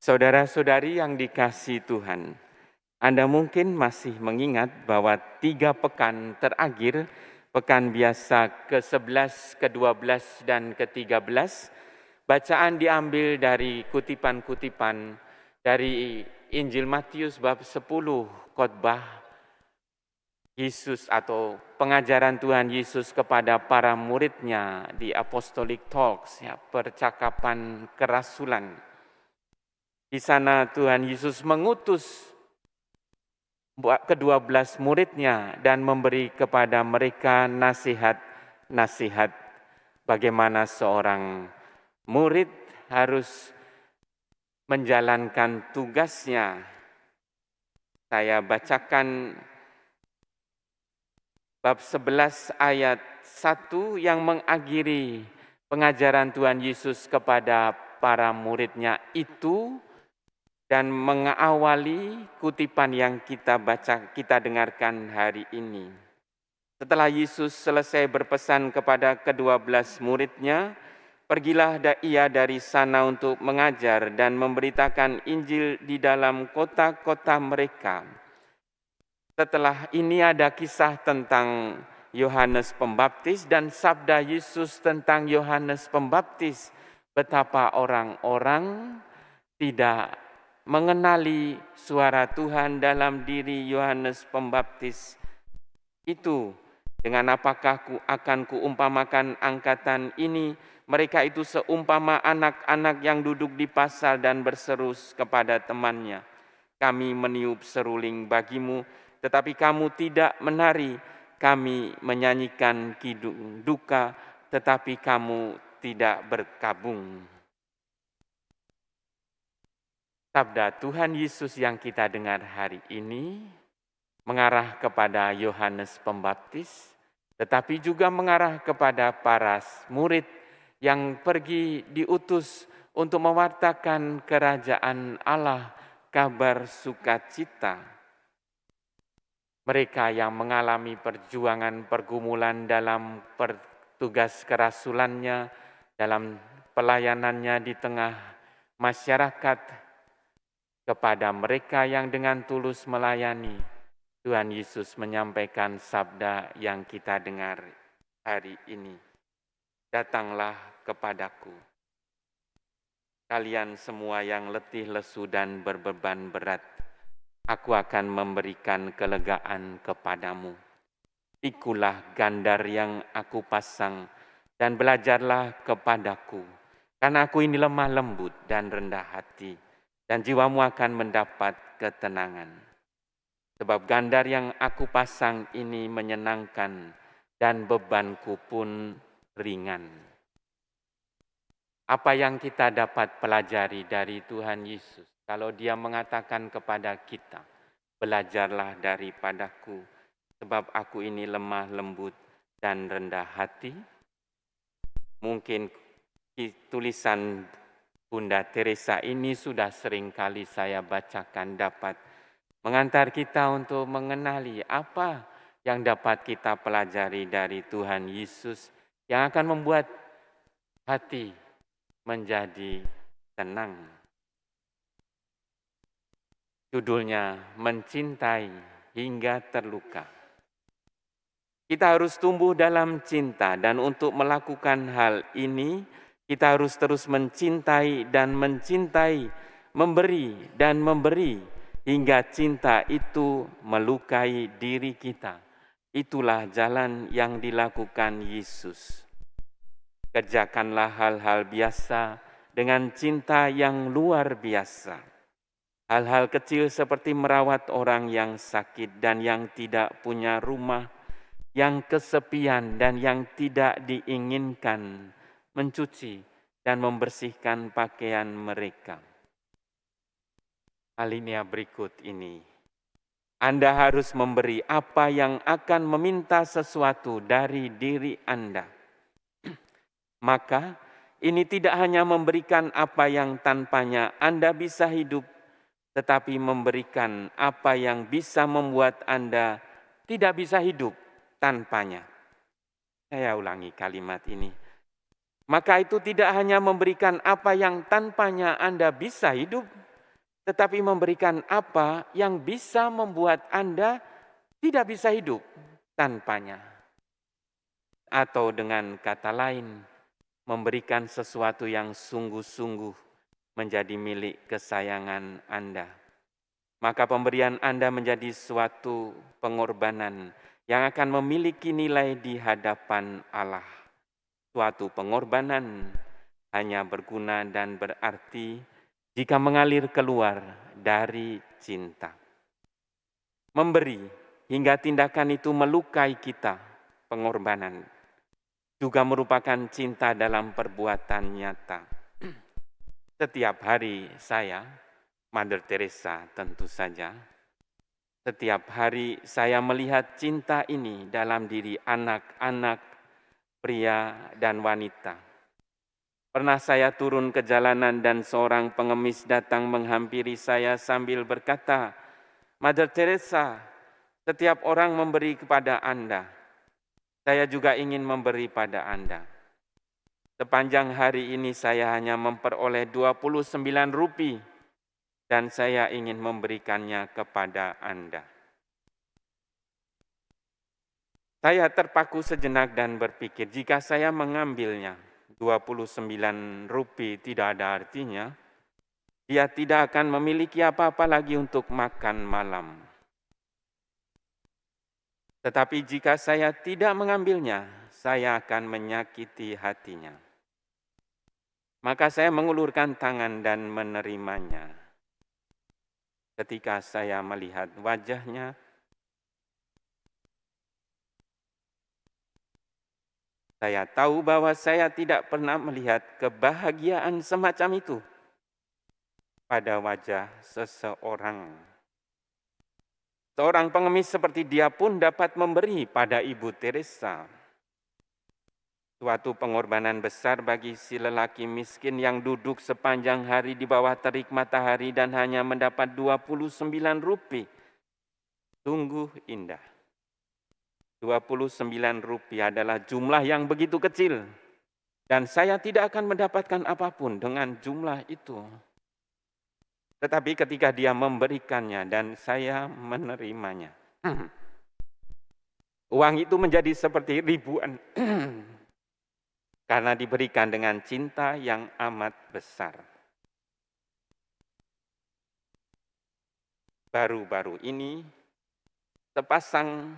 Saudara-saudari yang dikasihi Tuhan, Anda mungkin masih mengingat bahwa 3 pekan terakhir, pekan biasa ke-11, ke-12, dan ke-13, bacaan diambil dari kutipan-kutipan dari Injil Matius bab 10, khotbah Yesus atau pengajaran Tuhan Yesus kepada para muridnya di Apostolic Talks, percakapan kerasulan. Di sana Tuhan Yesus mengutus ke-12 muridnya dan memberi kepada mereka nasihat-nasihat bagaimana seorang murid harus menjalankan tugasnya. Saya bacakan bab 11 ayat 1 yang mengakhiri pengajaran Tuhan Yesus kepada para muridnya itu dan mengawali kutipan yang kita dengarkan hari ini. Setelah Yesus selesai berpesan kepada ke-12 muridnya, pergilah ia dari sana untuk mengajar dan memberitakan Injil di dalam kota-kota mereka. Setelah ini ada kisah tentang Yohanes Pembaptis dan sabda Yesus tentang Yohanes Pembaptis, betapa orang-orang tidak mengenali suara Tuhan dalam diri Yohanes Pembaptis itu. Dengan apakah akan kuumpamakan angkatan ini? Mereka itu seumpama anak-anak yang duduk di pasar dan berseru kepada temannya, kami meniup seruling bagimu, tetapi kamu tidak menari. Kami menyanyikan kidung duka, tetapi kamu tidak berkabung. Sabda Tuhan Yesus yang kita dengar hari ini mengarah kepada Yohanes Pembaptis, tetapi juga mengarah kepada para murid yang pergi diutus untuk mewartakan kerajaan Allah, kabar sukacita. Mereka yang mengalami perjuangan pergumulan dalam tugas kerasulannya, dalam pelayanannya di tengah masyarakat. Kepada mereka yang dengan tulus melayani, Tuhan Yesus menyampaikan sabda yang kita dengar hari ini. Datanglah kepadaku, kalian semua yang letih lesu dan berbeban berat, aku akan memberikan kelegaan kepadamu. Pikulah gandar yang aku pasang dan belajarlah kepadaku, karena aku ini lemah lembut dan rendah hati, dan jiwamu akan mendapat ketenangan. Sebab gandar yang aku pasang ini menyenangkan dan bebanku pun ringan. Apa yang kita dapat pelajari dari Tuhan Yesus? Kalau Dia mengatakan kepada kita, belajarlah daripadaku, sebab aku ini lemah lembut dan rendah hati. Mungkin tulisan Bunda Teresa ini sudah sering kali saya bacakan, dapat mengantar kita untuk mengenali apa yang dapat kita pelajari dari Tuhan Yesus yang akan membuat hati menjadi tenang. Judulnya, Mencintai Hingga Terluka. Kita harus tumbuh dalam cinta, dan untuk melakukan hal ini, kita harus terus mencintai dan mencintai, memberi dan memberi, hingga cinta itu melukai diri kita. Itulah jalan yang dilakukan Yesus. Kerjakanlah hal-hal biasa dengan cinta yang luar biasa. Hal-hal kecil seperti merawat orang yang sakit dan yang tidak punya rumah, yang kesepian dan yang tidak diinginkan, mencuci dan membersihkan pakaian mereka. Alinea berikut ini, Anda harus memberi apa yang akan meminta sesuatu dari diri Anda. Maka ini tidak hanya memberikan apa yang tanpanya Anda bisa hidup, tetapi memberikan apa yang bisa membuat Anda tidak bisa hidup tanpanya. Saya ulangi kalimat ini. Maka itu tidak hanya memberikan apa yang tanpanya Anda bisa hidup, tetapi memberikan apa yang bisa membuat Anda tidak bisa hidup tanpanya. Atau dengan kata lain, memberikan sesuatu yang sungguh-sungguh menjadi milik kesayangan Anda. Maka pemberian Anda menjadi suatu pengorbanan yang akan memiliki nilai di hadapan Allah. Suatu pengorbanan hanya berguna dan berarti jika mengalir keluar dari cinta. Memberi hingga tindakan itu melukai kita, pengorbanan, juga merupakan cinta dalam perbuatan nyata. Setiap hari saya, Mother Teresa tentu saja, setiap hari saya melihat cinta ini dalam diri anak-anak, pria dan wanita. Pernah saya turun ke jalanan dan seorang pengemis datang menghampiri saya sambil berkata, Mother Teresa, setiap orang memberi kepada Anda. Saya juga ingin memberi pada Anda. Sepanjang hari ini saya hanya memperoleh 29 rupiah dan saya ingin memberikannya kepada Anda. Saya terpaku sejenak dan berpikir, jika saya mengambilnya, 29 rupiah tidak ada artinya, dia tidak akan memiliki apa-apa lagi untuk makan malam. Tetapi jika saya tidak mengambilnya, saya akan menyakiti hatinya. Maka saya mengulurkan tangan dan menerimanya. Ketika saya melihat wajahnya, saya tahu bahwa saya tidak pernah melihat kebahagiaan semacam itu pada wajah seseorang. Seorang pengemis seperti dia pun dapat memberi pada Ibu Teresa. Suatu pengorbanan besar bagi si lelaki miskin yang duduk sepanjang hari di bawah terik matahari dan hanya mendapat 29 rupiah. Sungguh indah. 29 rupiah adalah jumlah yang begitu kecil. Dan saya tidak akan mendapatkan apapun dengan jumlah itu. Tetapi ketika dia memberikannya dan saya menerimanya, uang itu menjadi seperti ribuan. Karena diberikan dengan cinta yang amat besar. Baru-baru ini, sepasang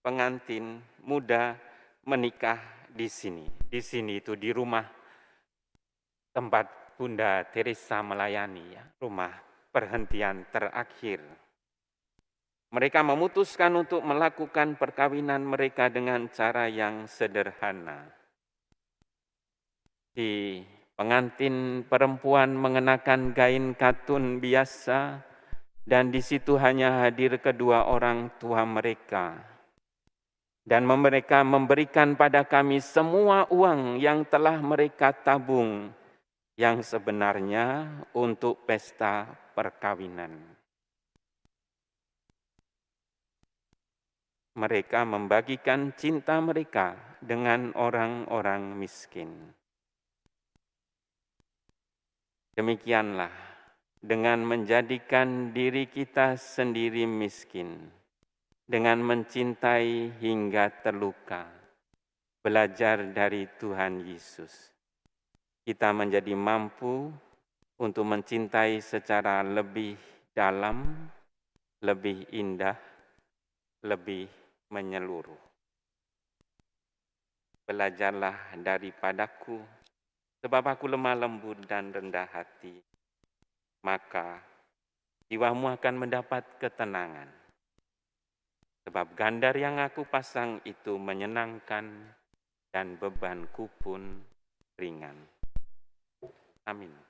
pengantin muda menikah di sini. Di sini itu di rumah tempat Bunda Teresa melayani, ya, rumah perhentian terakhir. Mereka memutuskan untuk melakukan perkawinan mereka dengan cara yang sederhana. Si pengantin perempuan mengenakan kain katun biasa dan di situ hanya hadir kedua orang tua mereka. Dan mereka memberikan pada kami semua uang yang telah mereka tabung yang sebenarnya untuk pesta perkawinan. Mereka membagikan cinta mereka dengan orang-orang miskin. Demikianlah, dengan menjadikan diri kita sendiri miskin, dengan mencintai hingga terluka, belajar dari Tuhan Yesus, kita menjadi mampu untuk mencintai secara lebih dalam, lebih indah, lebih menyeluruh. Belajarlah daripadaku, sebab aku lemah lembut dan rendah hati, maka jiwamu akan mendapat ketenangan. Sebab gandar yang aku pasang itu menyenangkan dan bebanku pun ringan. Amin.